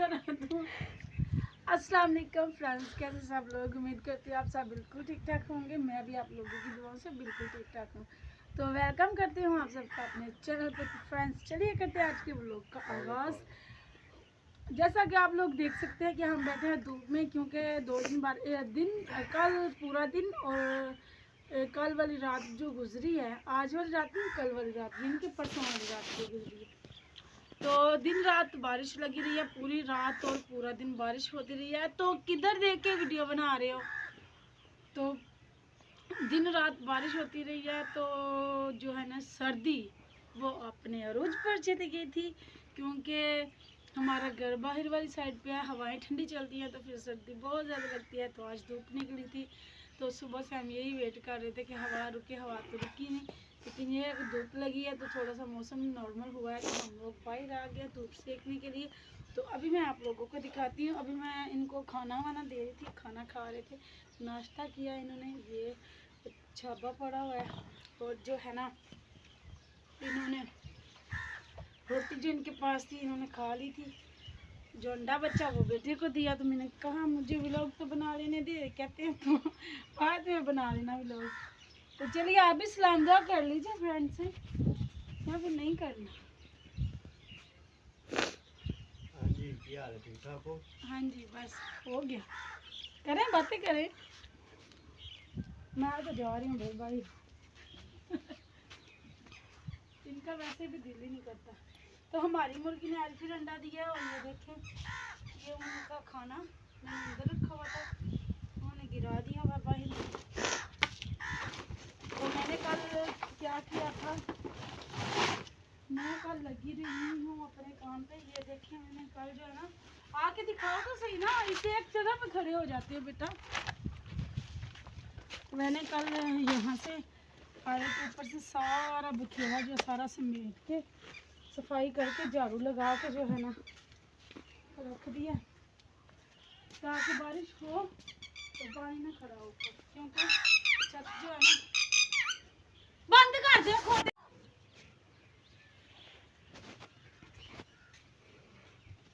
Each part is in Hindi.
अस्सलाम वालेकुम फ्रेंड्स, कैसे सब लोग। उम्मीद करती हूँ आप सब बिल्कुल ठीक ठाक होंगे। मैं भी आप लोगों की दुआओं से बिल्कुल ठीक ठाक हूँ। तो वेलकम करती हूँ आप सबका अपने चैनल पर। फ्रेंड्स चलिए करते हैं आज के व्लॉग का आगाज़। जैसा कि आप लोग देख सकते हैं कि हम बैठे हैं धूप में, क्योंकि कल पूरा दिन और कल वाली रात जो गुजरी है, आज वाली रात नहीं, कल वाली रात, दिन के परसों वाली रात जो गुजरी है, तो दिन रात बारिश लगी रही है। पूरी रात और पूरा दिन बारिश होती रही है। तो किधर देख के वीडियो बना रहे हो? तो दिन रात बारिश होती रही है, तो जो है ना सर्दी वो अपने अरूज पर चली गई थी, क्योंकि हमारा घर बाहर वाली साइड पे है, हवाएं ठंडी चलती हैं, तो फिर सर्दी बहुत ज़्यादा लगती है। तो आज धूप निकली थी, तो सुबह से हम यही वेट कर रहे थे कि हवा रुके। हवा तो रुकी नहीं, लेकिन ये धूप लगी है तो थोड़ा सा मौसम नॉर्मल हुआ है, तो हम लोग बाहर आ गए धूप सेकने के लिए। तो अभी मैं आप लोगों को दिखाती हूँ। अभी मैं इनको खाना वाना दे रही थी, खाना खा रहे थे, नाश्ता किया इन्होंने। ये छापा पड़ा हुआ है, और जो है ना इन्होंने रोटी जो इनके पास थी इन्होंने खा ली थी। जो अंडा बच्चा वो बेटे को दिया, तो मैंने कहा मुझे व्लॉग तो बना लेने दे, कहते हैं तो बाद में बना लेना व्लॉग। तो चलिए आप भी सलाम दुआ कर लीजिए फ्रेंड से, या फिर नहीं करना। हाँ जी, क्या हाल है, ठीक ठाक हो? हाँ जी, बस हो गया, करें बातें करें। मैं तो जा रही हूँ भाई भाई इनका वैसे भी दिल ही नहीं करता। तो हमारी मुर्गी ने आज फिर अंडा दिया, और ये देखें ये उनका खाना मैंने अंदर रखा हुआ था, उन्होंने गिरा दिया हुआ बाहर। तो मैंने कल क्या किया था, मैं कल लगी रही हूँ अपने काम पे। ये देखें मैंने कल जो है ना, आके दिखाओ तो सही ना, इसे एक जगह पे खड़े हो जाते हो बेटा। मैंने कल यहाँ से फायर के ऊपर से सारा बिखेरा जो सारा समेट के सफाई करके झाड़ू लगा के जो है ना रख दिया, ताकि बारिश हो तो पानी ना खड़ा हो, क्योंकि छत जो है ना बंद कर दे खोल।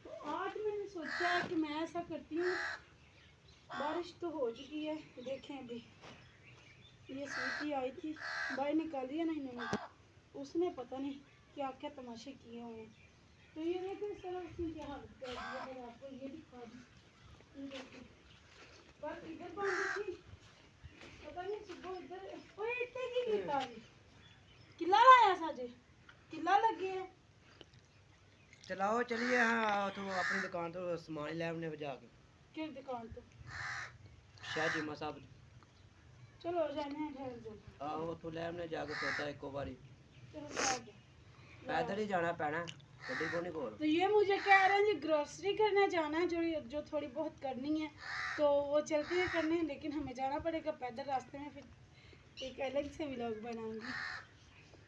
तो आज मैंने सोचा कि मैं ऐसा करती हूँ, बारिश तो हो चुकी है, देखें अभी ये स्वीटी आई थी, बाहर निकाली है ना इन्होंने, उसने पता नहीं क्या क्या तमाशे किए हुए हैं। तो ये देखो इस तरह उसने क्या हालत कर दी है, मैं आपको ये दिखा दूँ। पर इधर बांधी थी, पता नहीं सुबह इधर ओए इतने की गिरता है। किला लाया साजे, किला लगे है। चलाओ चलिए। हाँ तो अपनी दुकान तो सामान ले आने बजा के। किस दुकान तो शाह जी साहब चलो जाने हैं, ठहर जाओ। आओ तो ले आने जाके सोचा एक बारी चलो जाओ। पैदल ही जाना पैना, गड्डी को नहीं कोल। तो ये मुझे कह रहे हैं जी ग्रोसरी करने जाना है, जो थोड़ी बहुत करनी है, तो वो चलते हैं करने, लेकिन हमें जाना पड़ेगा पैदल। रास्ते में फिर एक अलग से व्लॉग बनाऊंगी।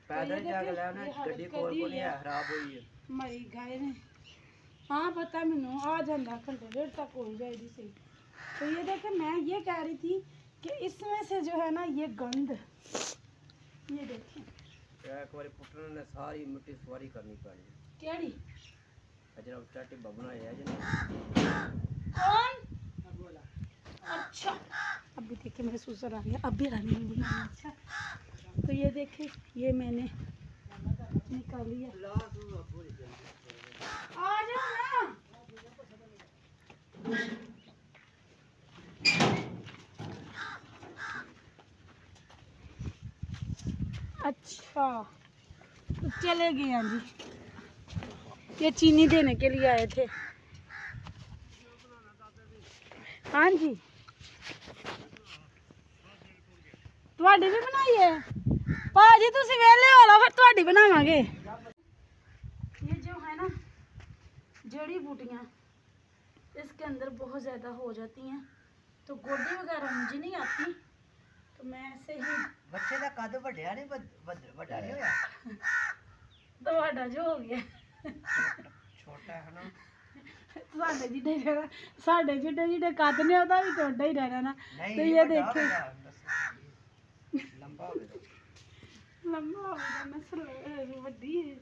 पैदल जाके ले आना, गड्डी कोल को नहीं है, खराब हुई है हमारी गाय ने। हाँ पता मैनू आ जाता घंटे डेढ़ तक हो जाएगी सही। तो ये देखे मैं ये कह रही थी कि इसमें से जो है ना ये गंद, ये देखें एक बारी पुटने ने सारी मिट्टी सवारी करनी पड़ी। केड़ी अजरा उच्चा टिब्बा बनाया है कौन बोला? अच्छा अभी देखे मेरे ससुर आ गया, अभी रानी बनाना। अच्छा तो ये देखे ये मैंने निकाली है, आ जाओ ना। अच्छा तो चले गए हैं जी, ये चीनी देने के लिए आए थे। हाँ जी ਤੁਹਾਡੀ भी बनाई है भाजी, तुम वेले हो लो फिर ਤੁਹਾਡੀ बनावांगे। ये जो है ना जड़ी बूटियाँ इसके अंदर बहुत ज़्यादा हो जाती हैं, तो गोडी वगैरह मुझे नहीं आती, तो मैं ऐसे ही बच्चे का कद बढ़िया नहीं बड़ा नहीं होया तो वाडा जो हो गया छोटा है ना साढ़े जिडे रहना, साढ़े जिडे जिडे कद ने ओदा भी छोटा ही रहना ना। तो ये देखो लंबा हो गया, लंबा हो गया, नस्ल वड्डी है,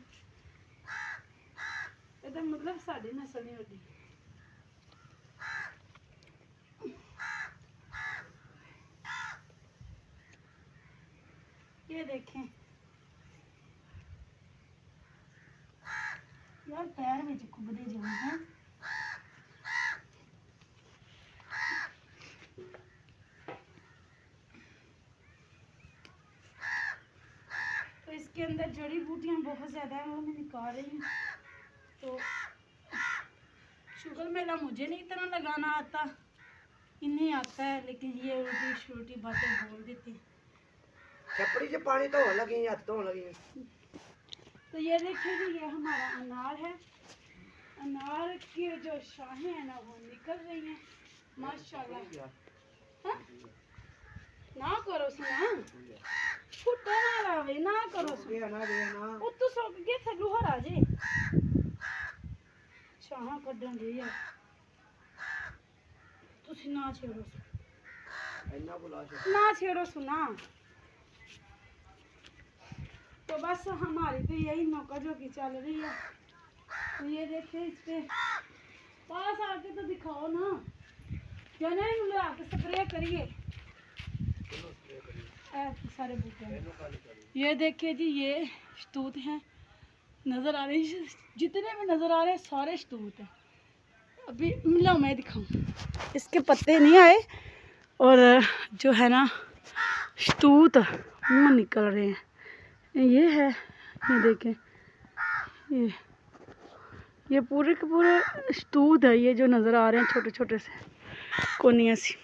ਇਹਦਾ मतलब साड़ी नस्ल नहीं वड्डी। ये देखें यार पैर में कुबदे जो हैं। तो इसके अंदर जड़ी बूटियां बहुत ज़्यादा है, वो मैं निकाल रही हूँ। तो शुगर मेला मुझे नहीं इतना लगाना आता, इन्हें आता है, लेकिन ये उल्टी शुल्टी बातें बोल देती हैं। छपड़ी से पानी धोने लगी, हाथ धोने लगी। तो ये देखिए जी, ये हमारा अनार है। अनार की जो शाखें हैं ना वो निकल रही हैं माशाल्लाह। हाँ? ना करो सुना फुटा ना लावे ना करो सुना वो तो सुक गए थल्लू हरा जे शाह कड्डन दे यार तुसी ना छेड़ो ना छेड़ो सुना। तो बस हमारी तो यही नौका जोगी चल रही है। तो ये देखे इस पे पास आके तो दिखाओ ना, या नहीं मिला के स्प्रे करिए सारे बूटे। ये देखिए जी, ये शतूत हैं नज़र आ रही है, जितने भी नज़र आ रहे हैं सारे शतूत हैं। अभी मिला मैं दिखाऊं, इसके पत्ते नहीं आए और जो है ना शतूत मुँह निकल रहे हैं। ये है, ये देखें, ये पूरे के पूरे शतूत है, ये जो नज़र आ रहे हैं छोटे छोटे से कोनियाँ सी।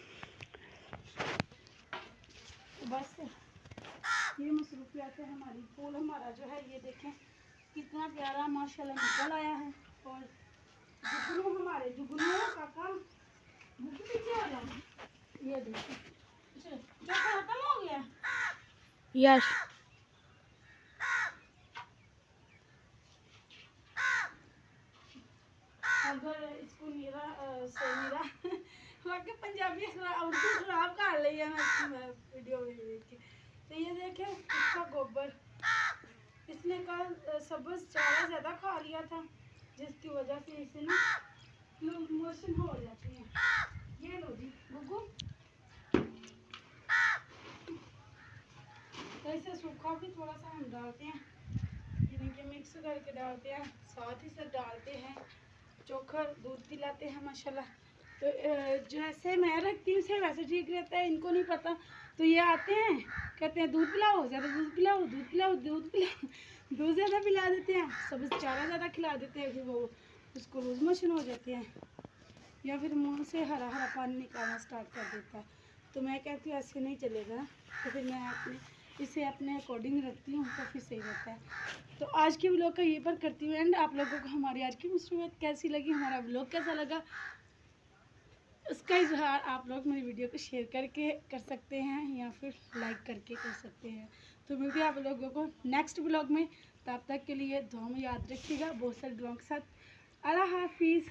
तो बस ये मसरूफियात है हमारी। फूल हमारा जो है ये देखें कितना प्यारा माशाल्लाह निकल आया है। और जुगनू हमारे जुगनुओं का काम पीछे हो जाए। ये देखें जो खत्म हो गया। यस अगर इसको नीरा से नीरा वाकई पंजाबी उर्दू खराब कर ली है मैं वीडियो में देख के। तो ये देखें इसका गोबर, इसने कल सब्ज़ चारा ज़्यादा खा लिया था, जिसकी वजह से इसे ना लूज मोशन हो जाती है। ये लो जी गुगू, तो इसे सूखा भी थोड़ा सा हम डालते हैं, यानी कि मिक्स करके डालते हैं, साथ ही साथ डालते हैं चोखर दूध पिलाते हैं माशाल्लाह। तो जैसे मैं रखती हूँ वैसे ठीक रहता है, इनको नहीं पता। तो ये आते हैं कहते हैं दूध पिलाओ, ज़्यादा दूध पिलाओ, दूध पिलाओ, दूध पिलाओ, दूध ज़्यादा पिला देते हैं, सब्ज़ चारा ज़्यादा खिला देते हैं, फिर वो उसको लूज मोशन हो जाते हैं या फिर मुंह से हरा हरा पानी निकालना स्टार्ट कर देता है। तो मैं कहती हूँ ऐसे नहीं चलेगा ना, तो फिर मैं इसे अपने अकॉर्डिंग रखती हूँ, तो फिर सही रहता है। तो आज के व्लॉग का ये पर करती हूँ एंड। आप लोगों को हमारी आज की मसरूफियत कैसी लगी, हमारा व्लॉग कैसा लगा, उसका इजहार आप लोग मेरी वीडियो को शेयर करके कर सकते हैं या फिर लाइक करके कर सकते हैं। तो मिलते हैं आप लोगों को नेक्स्ट व्लॉग में, तब तक के लिए दुआ में याद रखिएगा बहुत सारे दुआओं के साथ। अल्लाह हाफिज़।